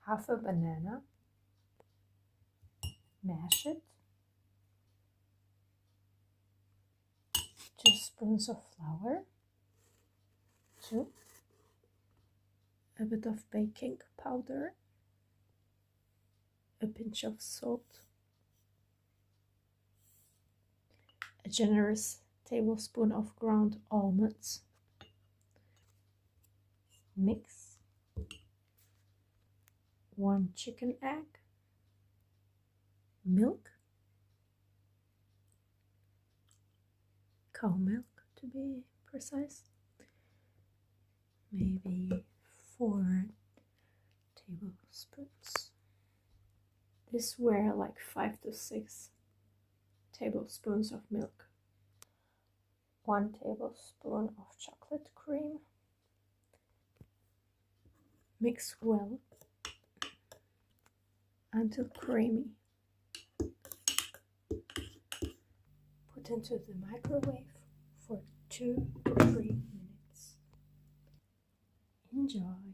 half a banana, mash it, 2 spoons of flour, 2, a bit of baking powder, a pinch of salt, a generous tablespoon of ground almonds. Mix. 1 chicken egg, milk, cow milk to be precise, maybe 4 tablespoons. This were like 5 to 6 tablespoons of milk. 1 tablespoon of chocolate cream. Mix well until creamy. Put into the microwave for 2 to 3 minutes. Enjoy!